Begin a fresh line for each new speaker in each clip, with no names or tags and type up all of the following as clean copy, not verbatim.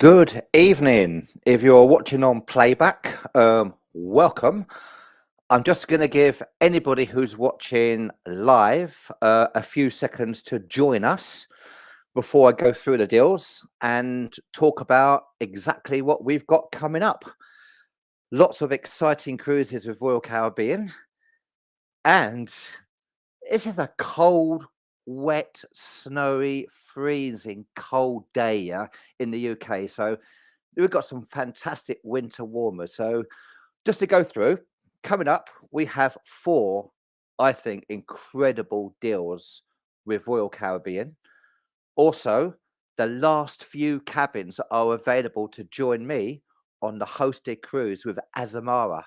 Good evening. If you're watching on playback, welcome. I'm just going to give anybody who's watching live a few seconds to join us before I go through the deals and talk about exactly what we've got coming up. Lots of exciting cruises with Royal Caribbean, and this is a cold, wet, snowy, freezing cold day, yeah, in the UK. So we've got some fantastic winter warmers. So just to go through, coming up, we have four, I think, incredible deals with Royal Caribbean. Also, the last few cabins are available to join me on the hosted cruise with Azamara.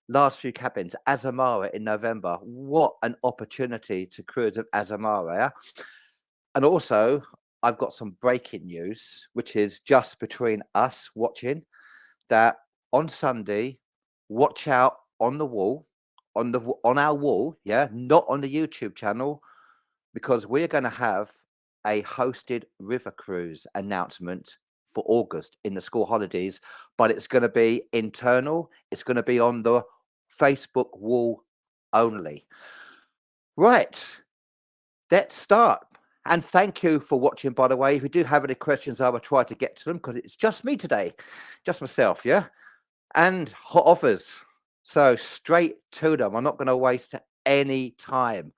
Last few cabins, Azamara in November. What an opportunity to cruise with Azamara. Yeah? And also, I've got some breaking news, which is just between us watching that on Sunday, watch out on the wall, on our wall, yeah, not on the YouTube channel, because we're going to have a hosted river cruise announcement for August in the school holidays, but it's going to be internal. It's going to be on the Facebook wall only. Right, let's start. And thank you for watching, by the way. If you do have any questions, I will try to get to them because it's just me today, just myself, yeah? And hot offers. So straight to them. I'm not going to waste any time.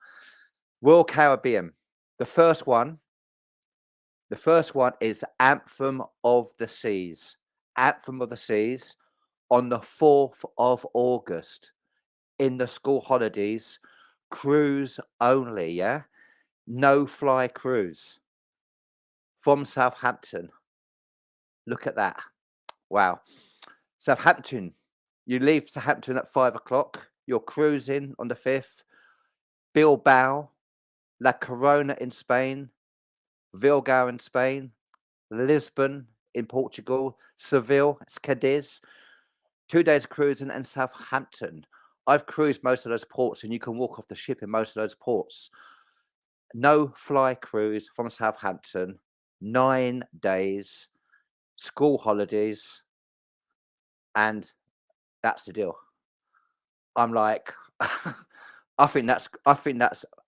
Royal Caribbean. The first one is Anthem of the Seas. Anthem of the Seas on the 4th of August in the school holidays. Cruise only, yeah? No fly cruise from Southampton. Look at that. Wow. Southampton. You leave Southampton at 5 o'clock. You're cruising on the 5th. Bilbao, La Corona in Spain, Vilgar in Spain, Lisbon in Portugal, Seville, Cadiz. 2 days cruising, and Southampton. I've cruised most of those ports, and you can walk off the ship in most of those ports. No fly cruise from Southampton, 9 days, school holidays, and that's the deal. I'm like, I think that's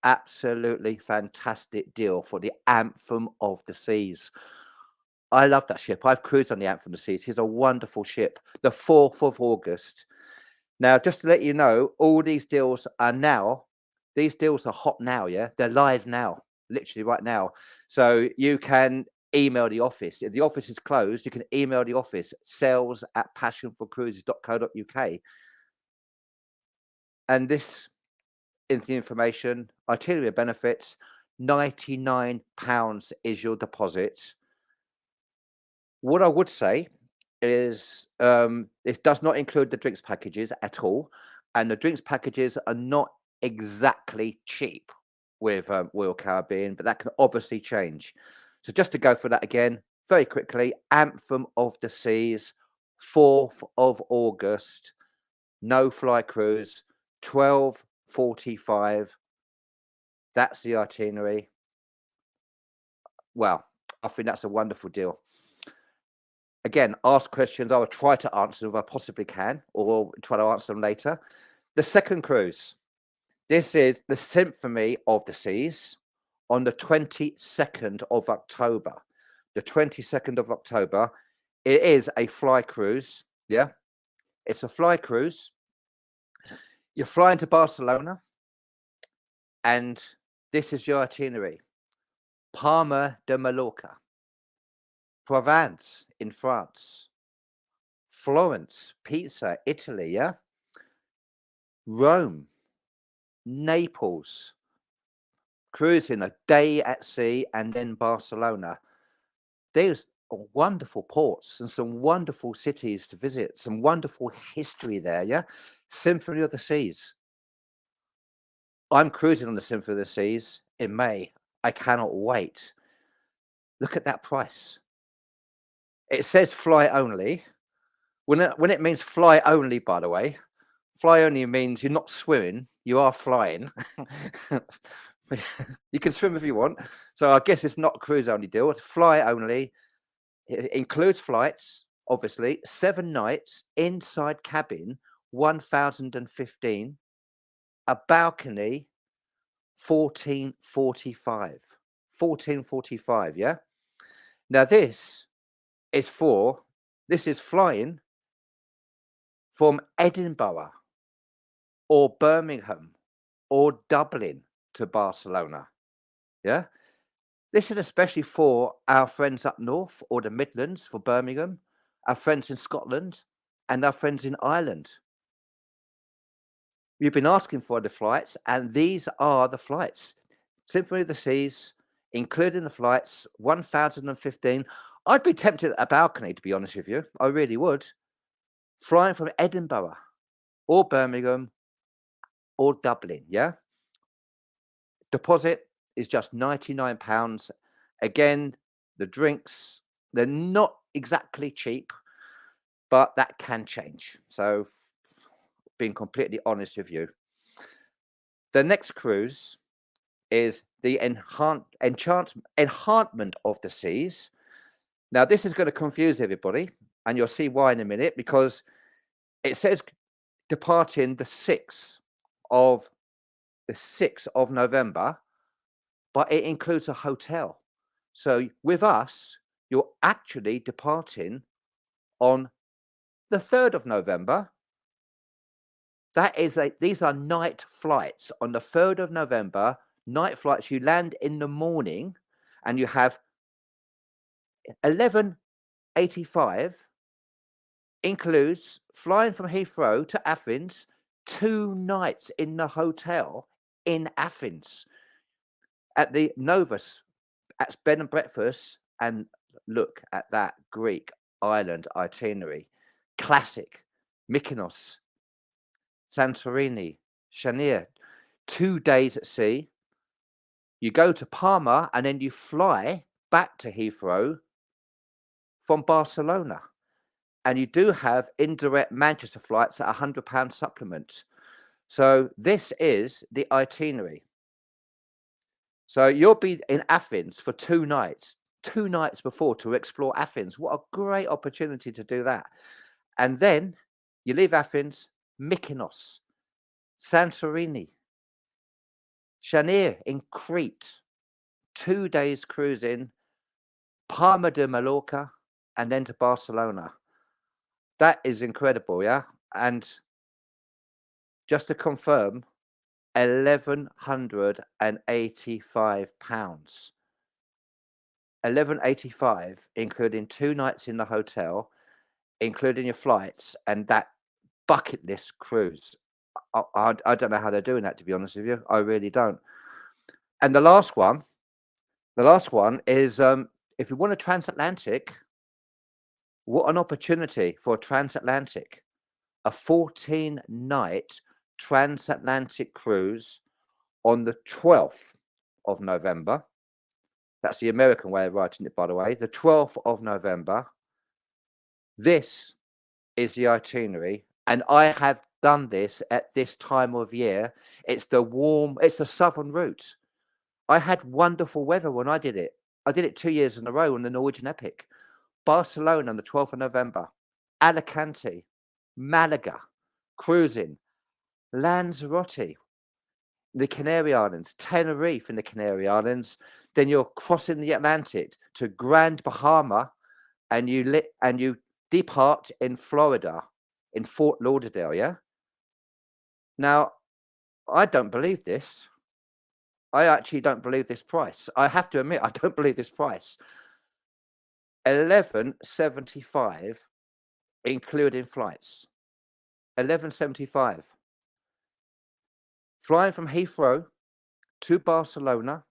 absolutely fantastic deal for the Anthem of the Seas. I love that ship. I've cruised on the Anthem of the Seas. It's a wonderful ship. The 4th of August. Now, just to let you know, all these deals are now. These deals are hot now. Yeah, they're live now, literally right now. So you can email the office. If the office is closed, you can email the office, sales@passionforcruises.co.uk. And this is the information, itinerary benefits. £99 is your deposit. What I would say is it does not include the drinks packages at all, and the drinks packages are not exactly cheap with Royal Caribbean, but that can obviously change. So just to go through that again very quickly, Anthem of the Seas, 4th of August, no fly cruise, 12:45. That's the itinerary. Well, I think that's a wonderful deal. Again, ask questions. I will try to answer them if I possibly can, or try to answer them later. The second cruise. This is the Symphony of the Seas on the 22nd of October. The 22nd of October. It is a fly cruise. Yeah, it's a fly cruise. You're flying to Barcelona, and this is your itinerary. Palma de Mallorca, Provence in France, Florence, Pisa, Italy, yeah? Rome, Naples, cruising a day at sea, and then Barcelona. There's wonderful ports and some wonderful cities to visit, some wonderful history there, yeah? Symphony of the Seas. I'm cruising on the Symphony of the Seas in May. I cannot wait. Look at that price. It says fly only. When it means fly only, by the way, fly only means you're not swimming, you are flying. You can swim if you want. So I guess it's not cruise only deal. It's fly only. It includes flights, obviously, 7 nights, inside cabin, 1,015, a balcony, 1445. 1445, yeah? Now this is flying from Edinburgh or Birmingham or Dublin to Barcelona, yeah? This is especially for our friends up north or the Midlands for Birmingham, our friends in Scotland, and our friends in Ireland. You've been asking for the flights, and these are the flights. Symphony of the Seas, including the flights, 1,015. I'd be tempted at a balcony, to be honest with you. I really would. Flying from Edinburgh or Birmingham or Dublin, yeah? Deposit is just £99. Again, the drinks, they're not exactly cheap, but that can change. So, being completely honest with you. The next cruise is the Enchantment of the Seas. Now, this is going to confuse everybody, and you'll see why in a minute, because it says departing the 6th of November, but it includes a hotel. So with us, you're actually departing on the 3rd of November. These are night flights on the 3rd of November, night flights. You land in the morning and you have 1185 includes flying from Heathrow to Athens, 2 nights in the hotel in Athens at the Novus, at bed and breakfast, and look at that Greek island itinerary. Classic. Mykonos, Santorini, Chania, 2 days at sea. You go to Parma and then you fly back to Heathrow from Barcelona. And you do have indirect Manchester flights at £100 supplement. So this is the itinerary. So you'll be in Athens for 2 nights, 2 nights before to explore Athens. What a great opportunity to do that. And then you leave Athens, Mykonos, Santorini, Chania in Crete, 2 days cruising, Palma de Mallorca, and then to Barcelona. That is incredible, yeah? And just to confirm, £1,185. 1185, including 2 nights in the hotel, including your flights and that bucket list cruise. I don't know how they're doing that, to be honest with you. I really don't. And the last one is if you want a transatlantic, what an opportunity for a transatlantic. A 14-night transatlantic cruise on the 12th of November. That's the American way of writing it, by the way. The 12th of November. This is the itinerary, and I have done this at this time of year. It's the southern route. I had wonderful weather when I did it. I did it 2 years in a row on the Norwegian Epic. Barcelona on the 12th of November. Alicante, Malaga, cruising. Lanzarote, the Canary Islands, Tenerife in the Canary Islands. Then you're crossing the Atlantic to Grand Bahama, and you depart in Florida, in Fort Lauderdale, yeah? Now, I don't believe this. I actually don't believe this price. I have to admit, I don't believe this price. 1175, including flights. 1175. Flying from Heathrow to Barcelona,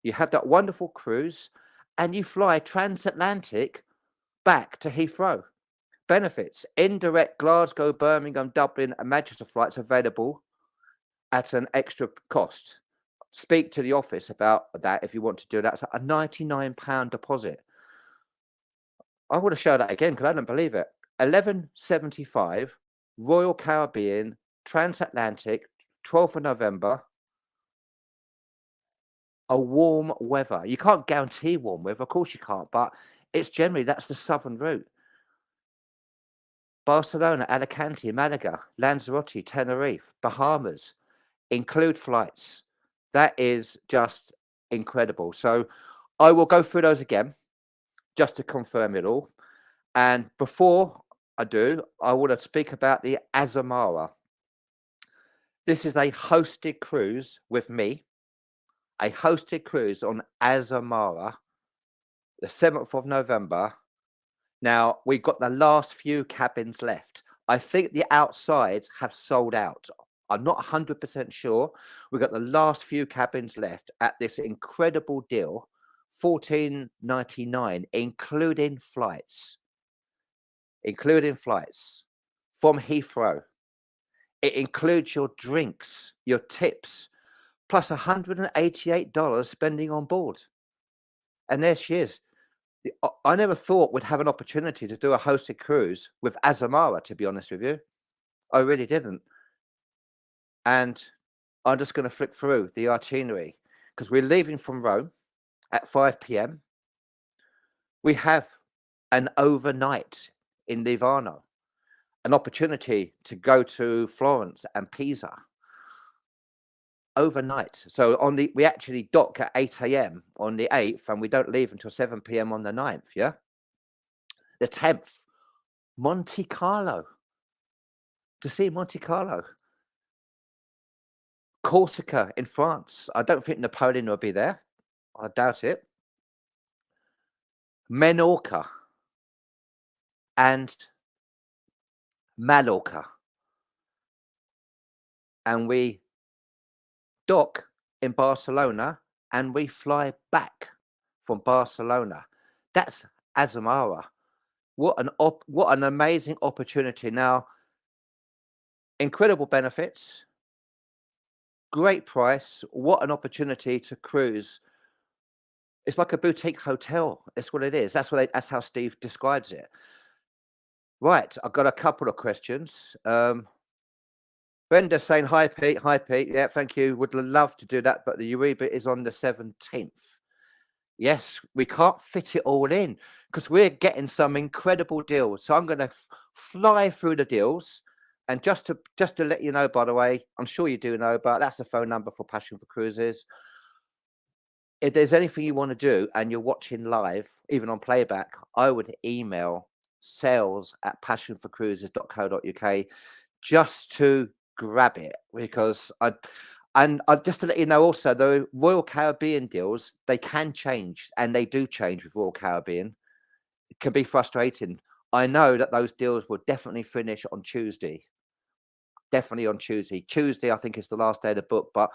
you have that wonderful cruise, and you fly transatlantic back to Heathrow. Benefits: indirect Glasgow, Birmingham, Dublin, and Manchester flights available at an extra cost. Speak to the office about that if you want to do that. It's a £99 deposit. I want to show that again because I don't believe it. 1175, Royal Caribbean, transatlantic, 12th of November. a warm weather. You can't guarantee warm weather, of course you can't, but it's generally that's the southern route. Barcelona, Alicante, Malaga, Lanzarote, Tenerife, Bahamas include flights. That is just incredible. So I will go through those again just to confirm it all. And before I do, I want to speak about the Azamara. This is a hosted cruise with me, a hosted cruise on Azamara, the 7th of November. Now, we've got the last few cabins left. I think the outsides have sold out. I'm not 100% sure. We've got the last few cabins left at this incredible deal, $14.99, including flights from Heathrow. It includes your drinks, your tips, plus $188 spending on board. And there she is. I never thought we'd have an opportunity to do a hosted cruise with Azamara, to be honest with you. I really didn't. And I'm just going to flick through the itinerary because we're leaving from Rome at 5 p.m. We have an overnight in Livorno, an opportunity to go to Florence and Pisa overnight. So we actually dock at 8 a.m. on the 8th and we don't leave until 7 p.m. on the 9th. Yeah. The 10th, Monte Carlo, to see Monte Carlo. Corsica in France. I don't think Napoleon will be there. I doubt it. Menorca and Mallorca. And we dock in Barcelona and we fly back from Barcelona. That's Azamara. What an amazing opportunity. Now, incredible benefits, great price. What an opportunity to cruise. It's like a boutique hotel. It's what it is. That's how Steve describes it. Right, I've got a couple of questions. Brenda's saying, hi, Pete. Hi, Pete. Yeah, thank you. Would love to do that, but the Uriba is on the 17th. Yes, we can't fit it all in because we're getting some incredible deals. So I'm going to fly through the deals. And just to let you know, by the way, I'm sure you do know, but that's the phone number for Passion for Cruises. If there's anything you want to do and you're watching live, even on playback, I would email sales@passionforcruises.co.uk just to grab it because just to let you know also, the Royal Caribbean deals, they can change and they do change with Royal Caribbean. It can be frustrating. I know that those deals will definitely finish on Tuesday. Definitely on Tuesday. Tuesday, I think, is the last day of the book, but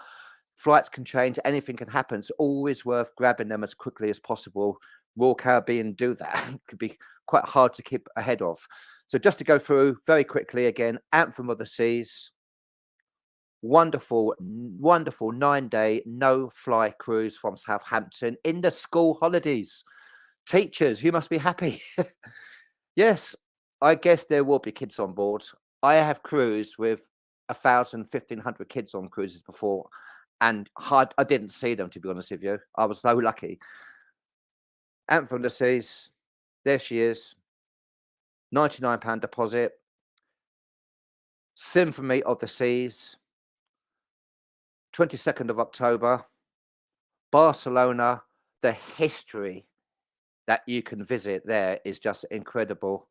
flights can change. Anything can happen. It's always worth grabbing them as quickly as possible. Royal Caribbean do that. It could be quite hard to keep ahead of. So just to go through very quickly again, Anthem of the Seas. Wonderful 9-day no-fly cruise from Southampton in the school holidays. Teachers, you must be happy. Yes, I guess there will be kids on board. I have cruised with 1,000, 1,500 kids on cruises before, and I didn't see them, to be honest with you. I was so lucky. Anthem of the Seas, there she is. £99 deposit. Symphony of the Seas, 22nd of October. Barcelona, the history that you can visit there is just incredible.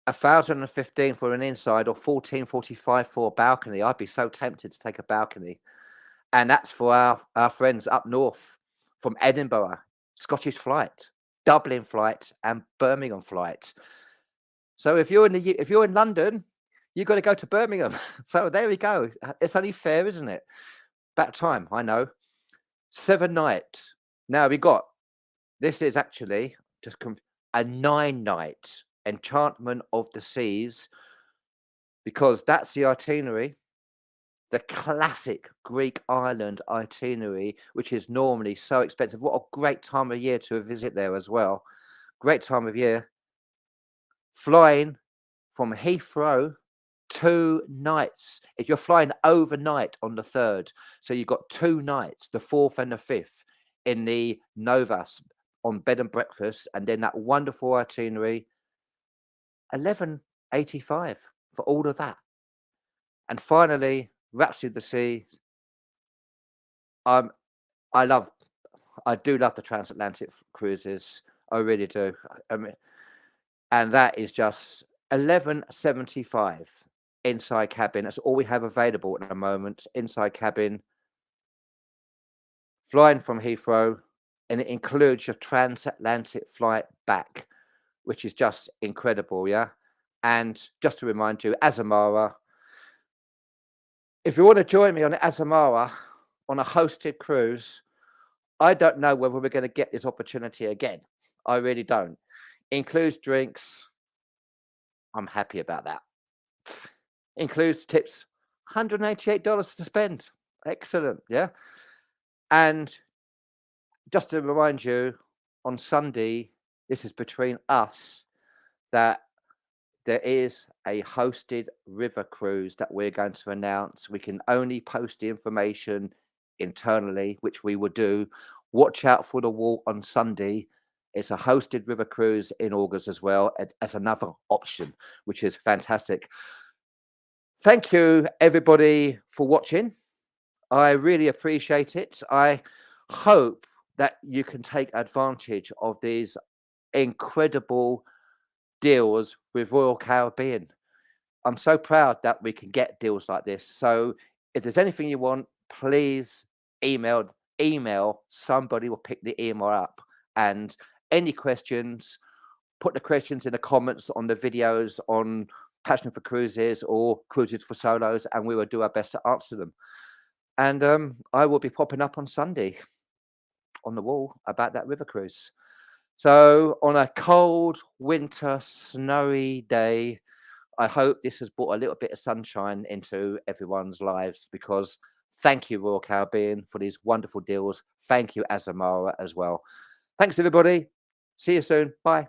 1,015 for an inside or 1,445 for a balcony. I'd be so tempted to take a balcony. And that's for our friends up north from Edinburgh, Scottish flight, Dublin flight and Birmingham flight. So if you're in London, you've got to go to Birmingham. So there we go. It's only fair, isn't it? About time, I know. 7 nights. Now this is actually just a 9-night Enchantment of the Seas, because that's the itinerary, the classic Greek island itinerary, which is normally so expensive. What a great time of year to visit there as well. Great time of year. Flying from Heathrow 2 nights. If you're flying overnight on the 3rd, so you've got 2 nights, the 4th and the 5th, in the Novas on bed and breakfast, and then that wonderful itinerary, 1185 for all of that. And finally, Rhapsody of the Sea. Um, I love, I do love the transatlantic cruises. I really do. I mean, and that is just 1175 inside cabin. That's all we have available at the moment. Inside cabin, flying from Heathrow, and it includes your transatlantic flight back, which is just incredible. Yeah. And just to remind you, Azamara, if you want to join me on Azamara on a hosted cruise, I don't know whether we're going to get this opportunity again. I really don't. Includes drinks. I'm happy about that. Includes tips. $188 to spend. Excellent. Yeah. And just to remind you, on Sunday, this is between us, that there is a hosted river cruise that we're going to announce. We can only post the information internally, which we will do. Watch out for the wall on Sunday. It's a hosted river cruise in August as well, as another option, which is fantastic. Thank you, everybody, for watching. I really appreciate it. I hope that you can take advantage of these incredible deals with Royal Caribbean. I'm so proud that we can get deals like this. So if there's anything you want, please email. Somebody will pick the email up. And any questions, put the questions in the comments on the videos on Passion for Cruises or Cruises for Solos, and we will do our best to answer them. And I will be popping up on Sunday on the wall about that river cruise. So on a cold, winter, snowy day, I hope this has brought a little bit of sunshine into everyone's lives, because thank you, Royal Caribbean, for these wonderful deals. Thank you, Azamara, as well. Thanks, everybody. See you soon. Bye.